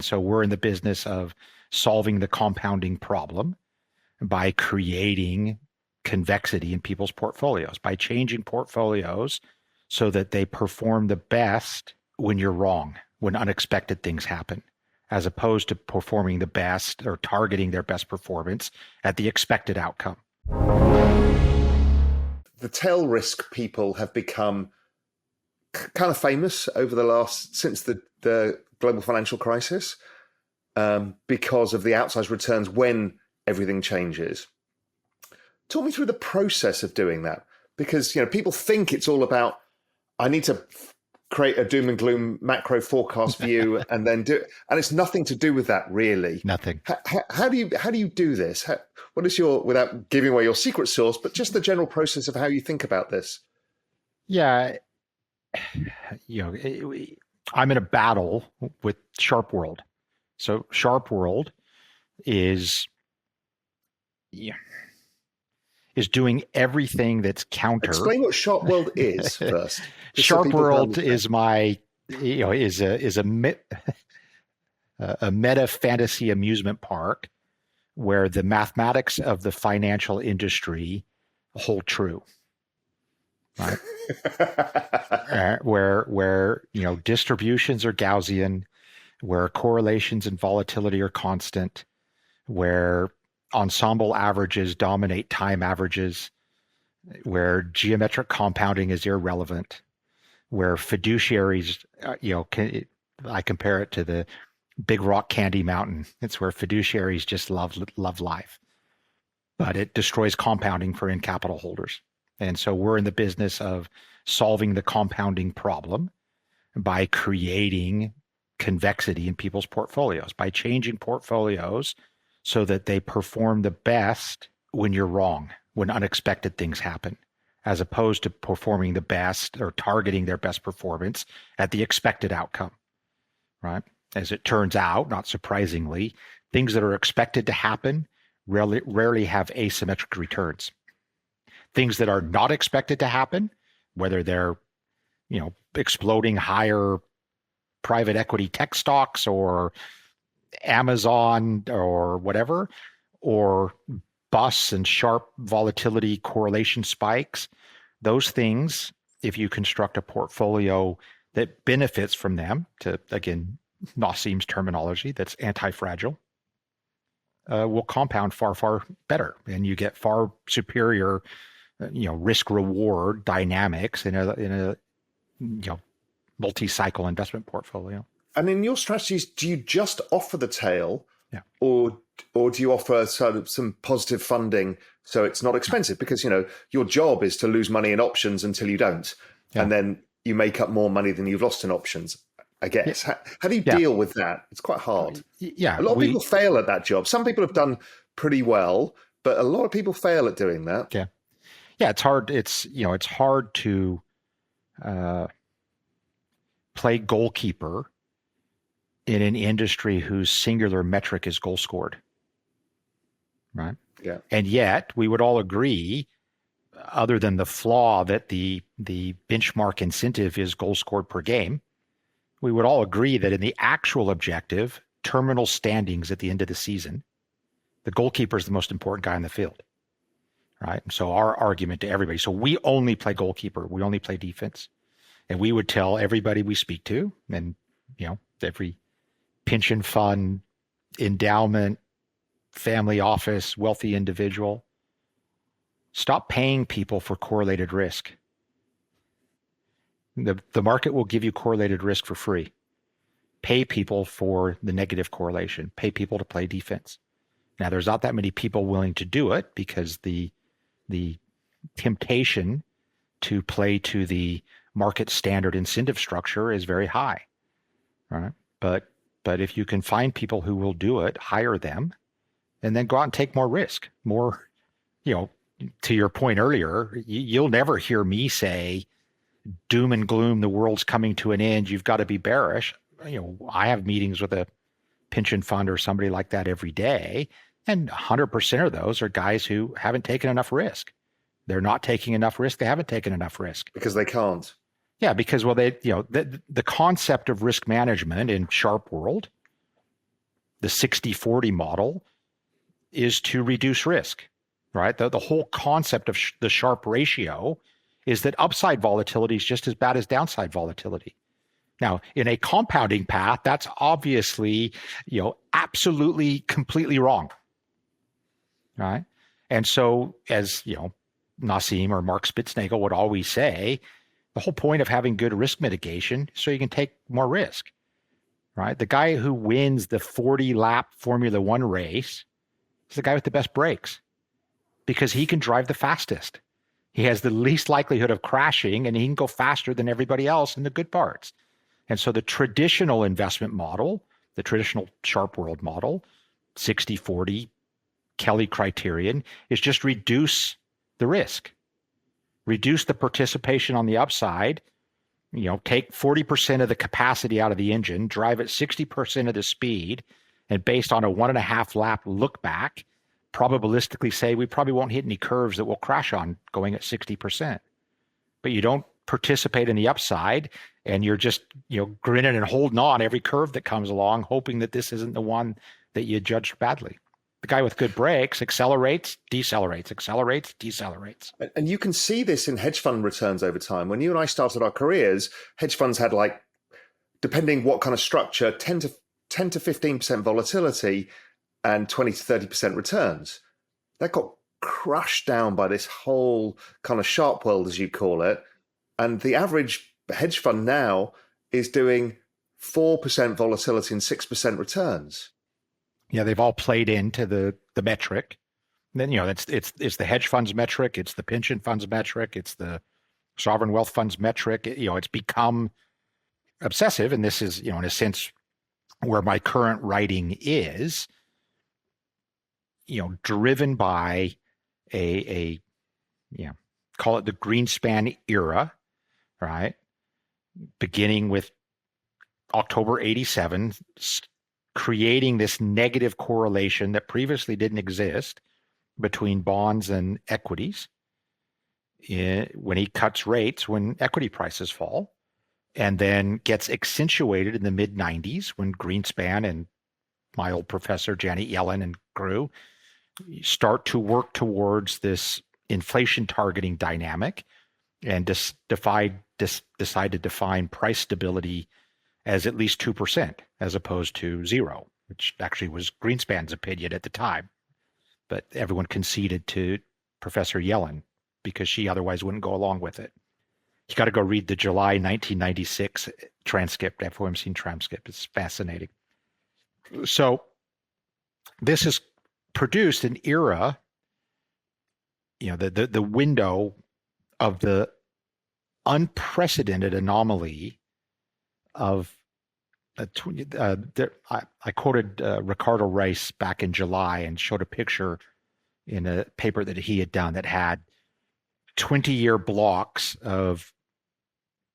So we're in the business of solving the compounding problem by creating convexity in people's portfolios, by changing portfolios so that they perform the best when you're wrong, when unexpected things happen, as opposed to performing the best or targeting their best performance at the expected outcome. The tail risk people have become kind of famous over since the global financial crisis because of the outsized returns when everything changes. Talk me through the process of doing that, because people think it's all about, I need to create a doom and gloom macro forecast view and then do it, and it's nothing to do with that really. Nothing. How do you do this? What is without giving away your secret sauce, but just the general process of how you think about this? Yeah, I'm in a battle with Sharp World. So Sharp World is doing everything that's counter. Explain what Sharp World is first. Sharp World is a meta fantasy amusement park where the mathematics of the financial industry hold true. Right? where distributions are Gaussian, where correlations and volatility are constant, where ensemble averages dominate time averages, where geometric compounding is irrelevant, where fiduciaries, I compare it to the Big Rock Candy Mountain. It's where fiduciaries just love life, but it destroys compounding for in capital holders. And so we're in the business of solving the compounding problem by creating convexity in people's portfolios, by changing portfolios so that they perform the best when you're wrong, when unexpected things happen, as opposed to performing the best or targeting their best performance at the expected outcome, right? As it turns out, not surprisingly, things that are expected to happen rarely have asymmetric returns. Things that are not expected to happen, whether they're, exploding higher private equity tech stocks or Amazon or whatever, or busts and sharp volatility correlation spikes, those things, if you construct a portfolio that benefits from them, to, again, Nassim's terminology, that's anti-fragile, will compound far, far better. And you get far superior risk reward dynamics in a multi-cycle investment portfolio. And in your strategies, do you just offer the tail, yeah, or do you offer sort of some positive funding so it's not expensive? Because your job is to lose money in options until you don't, yeah, and then you make up more money than you've lost in options, I guess. Yeah. How do you deal with that? It's quite hard. Yeah, a lot of people fail at that job. Some people have done pretty well, but a lot of people fail at doing that. Yeah. Yeah, it's hard. It's hard to play goalkeeper in an industry whose singular metric is goal scored, right? Yeah. And yet we would all agree, other than the flaw that the benchmark incentive is goal scored per game, we would all agree that in the actual objective, terminal standings at the end of the season, the goalkeeper is the most important guy in the field. Right. So our argument to everybody, so we only play goalkeeper, we only play defense. And we would tell everybody we speak to, and every pension fund, endowment, family office, wealthy individual, stop paying people for correlated risk. The market will give you correlated risk for free. Pay people for the negative correlation. Pay people to play defense. Now, there's not that many people willing to do it because the temptation to play to the market standard incentive structure is very high, right? But if you can find people who will do it, hire them, and then go out and take more risk. More, to your point earlier, you'll never hear me say, doom and gloom, the world's coming to an end, you've got to be bearish. I have meetings with a pension fund or somebody like that every day, and 100% of those are guys who haven't taken enough risk. They're not taking enough risk. They haven't taken enough risk. Because they can't. Yeah, because, the concept of risk management in Sharp World the 60-40 model is to reduce risk, right? The whole concept of the Sharpe ratio is that upside volatility is just as bad as downside volatility. Now, in a compounding path, that's obviously, absolutely, completely wrong, right? And so, as Nassim or Mark Spitznagel would always say, the whole point of having good risk mitigation is so you can take more risk, right? The guy who wins the 40-lap Formula One race is the guy with the best brakes because he can drive the fastest. He has the least likelihood of crashing, and he can go faster than everybody else in the good parts. And so the traditional investment model, the traditional Sharpe world model, 60-40, Kelly criterion, is just reduce the risk, reduce the participation on the upside, take 40% of the capacity out of the engine, drive at 60% of the speed, and based on a 1.5 lap look back, probabilistically say we probably won't hit any curves that will crash on going at 60%. But you don't participate in the upside, and you're just grinning and holding on every curve that comes along, hoping that this isn't the one that you judged badly. The guy with good brakes accelerates, decelerates, accelerates, decelerates. And you can see this in hedge fund returns over time. When you and I started our careers, hedge funds had, like, depending what kind of structure, 10 to 15% volatility and 20 to 30% returns. That got crushed down by this whole kind of Sharpe world, as you call it. And the average hedge fund now is doing 4% volatility and 6% returns. Yeah, they've all played into the metric. And then it's the hedge funds metric, it's the pension funds metric, it's the sovereign wealth funds metric. It's become obsessive, and this is in a sense where my current writing is. Driven by a call it the Greenspan era, right? Beginning with October 87, creating this negative correlation that previously didn't exist between bonds and equities. When he cuts rates, when equity prices fall, and then gets accentuated in the mid 90s when Greenspan and my old professor Janet Yellen and crew start to work towards this inflation targeting dynamic and decide to define price stability as at least 2% as opposed to 0, which actually was Greenspan's opinion at the time. But everyone conceded to Professor Yellen because she otherwise wouldn't go along with it. You got to go read the July 1996 transcript, FOMC transcript. It's fascinating. So this has produced an era, the window of the unprecedented anomaly of I quoted Ricardo Rice back in July and showed a picture in a paper that he had done that had 20-year blocks of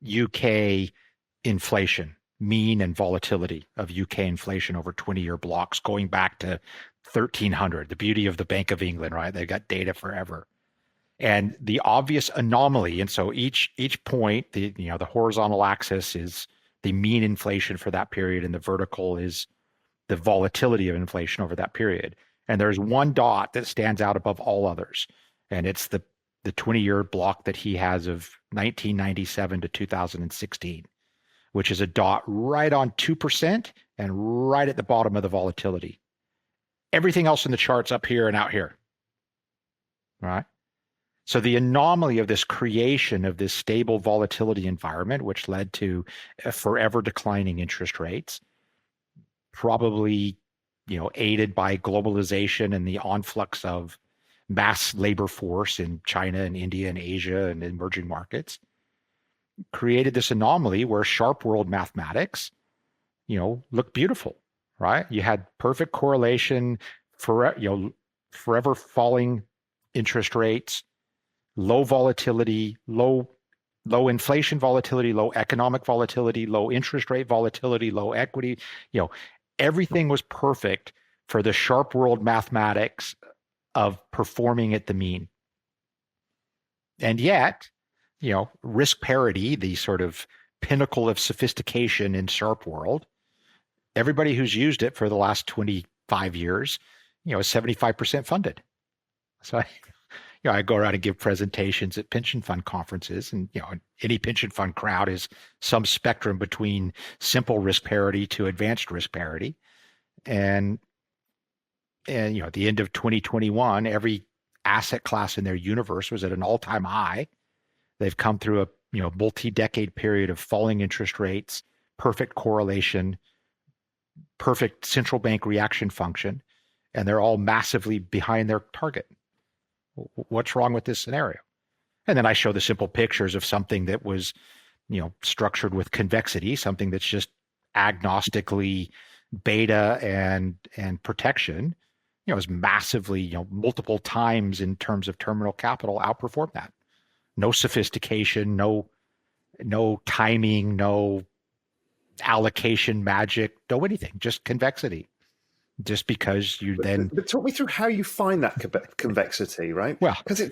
UK inflation, mean and volatility of UK inflation over 20-year blocks going back to 1300. The beauty of the Bank of England, right? They've got data forever. And the obvious anomaly, and so each point, the horizontal axis is the mean inflation for that period, and the vertical is the volatility of inflation over that period. And there's one dot that stands out above all others, and it's the 20-year block that he has of 1997 to 2016, which is a dot right on 2% and right at the bottom of the volatility. Everything else in the chart's up here and out here, right? So the anomaly of this creation of this stable volatility environment, which led to forever declining interest rates, probably, aided by globalization and the influx of mass labor force in China and India and Asia and emerging markets, created this anomaly where Sharpe world mathematics, looked beautiful, right? You had perfect correlation for, forever falling interest rates, low volatility, low inflation volatility, low economic volatility, low interest rate volatility, low equity. Everything was perfect for the Sharpe world mathematics of performing at the mean. And yet, risk parity, the sort of pinnacle of sophistication in Sharpe world, everybody who's used it for the last 25 years, is 75% funded. So I go around and give presentations at pension fund conferences, and any pension fund crowd is some spectrum between simple risk parity to advanced risk parity. And at the end of 2021, every asset class in their universe was at an all-time high. They've come through a multi-decade period of falling interest rates, perfect correlation, perfect central bank reaction function, and they're all massively behind their target. What's wrong with this scenario? And then I show the simple pictures of something that was, structured with convexity, something that's just agnostically beta and protection, is massively, multiple times in terms of terminal capital outperform that. No sophistication, no timing, no allocation magic, no anything, just convexity. Just because you then... But talk me through how you find that convexity, right? Well, because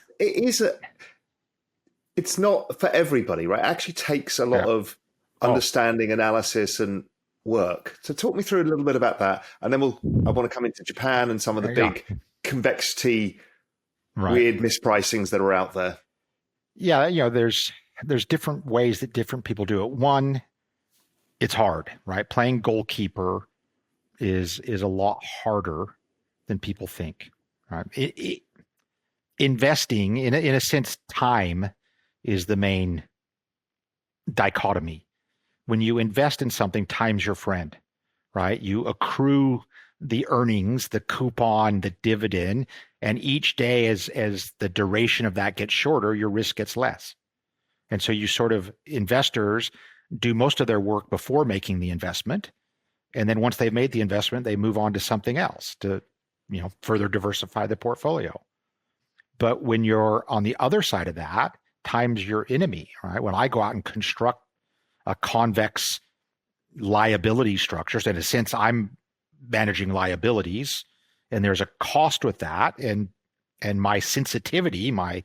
it's not for everybody, right? It actually takes a lot of understanding, analysis, and work. So talk me through a little bit about that, and then I want to come into Japan and some of the big convexity, weird mispricings that are out there. Yeah, there's different ways that different people do it. One, it's hard, right? Playing goalkeeper is a lot harder than people think. Right? Investing, in a sense, time is the main dichotomy. When you invest in something, time's your friend, right? You accrue the earnings, the coupon, the dividend, and each day as the duration of that gets shorter, your risk gets less. And so investors do most of their work before making the investment. And then once they've made the investment, they move on to something else to, further diversify the portfolio. But when you're on the other side of that, time's your enemy, right? When I go out and construct a convex liability structure, so in a sense, I'm managing liabilities, and there's a cost with that, and my sensitivity, my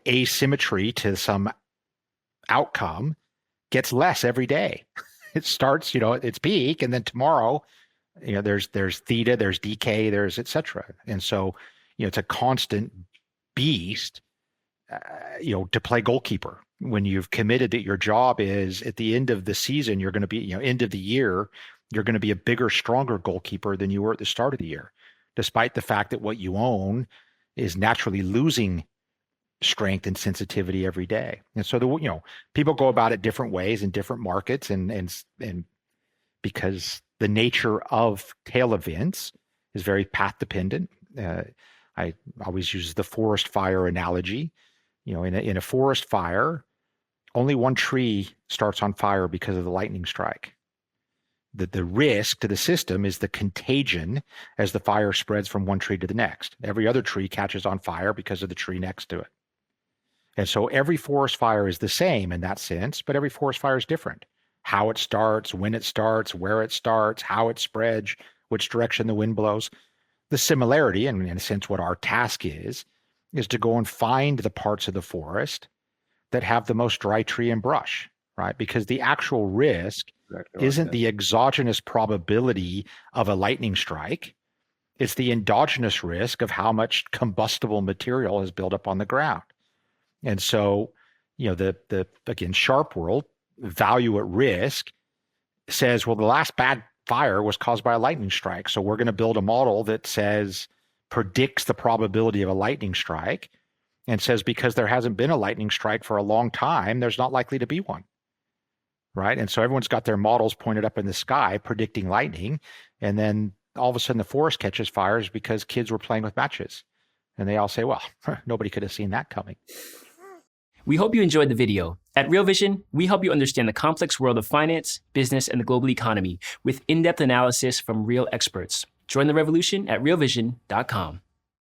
asymmetry to some outcome gets less every day. It starts, at its peak, and then tomorrow, there's theta, there's decay, there's et cetera. And so, it's a constant beast, to play goalkeeper. When you've committed that your job is at the end of the season, you're going to be, end of the year, you're going to be a bigger, stronger goalkeeper than you were at the start of the year, despite the fact that what you own is naturally losing strength and sensitivity every day. And so people go about it different ways in different markets, and because the nature of tail events is very path dependent. I always use the forest fire analogy. In a forest fire, only one tree starts on fire because of the lightning strike. The risk to the system is the contagion as the fire spreads from one tree to the next. Every other tree catches on fire because of the tree next to it. And so every forest fire is the same in that sense, but every forest fire is different. How it starts, when it starts, where it starts, how it spreads, which direction the wind blows. The similarity, and in a sense what our task is to go and find the parts of the forest that have the most dry tree and brush, right? Because the actual risk isn't the exogenous probability of a lightning strike. It's the endogenous risk of how much combustible material is built up on the ground. And so, the again, Sharp World, value at risk, says, well, the last bad fire was caused by a lightning strike. So we're going to build a model that predicts the probability of a lightning strike, and says because there hasn't been a lightning strike for a long time, there's not likely to be one. Right. And so everyone's got their models pointed up in the sky predicting lightning. And then all of a sudden the forest catches fires because kids were playing with matches. And they all say, well, nobody could have seen that coming. We hope you enjoyed the video. At Real Vision, we help you understand the complex world of finance, business, and the global economy with in-depth analysis from real experts. Join the revolution at realvision.com.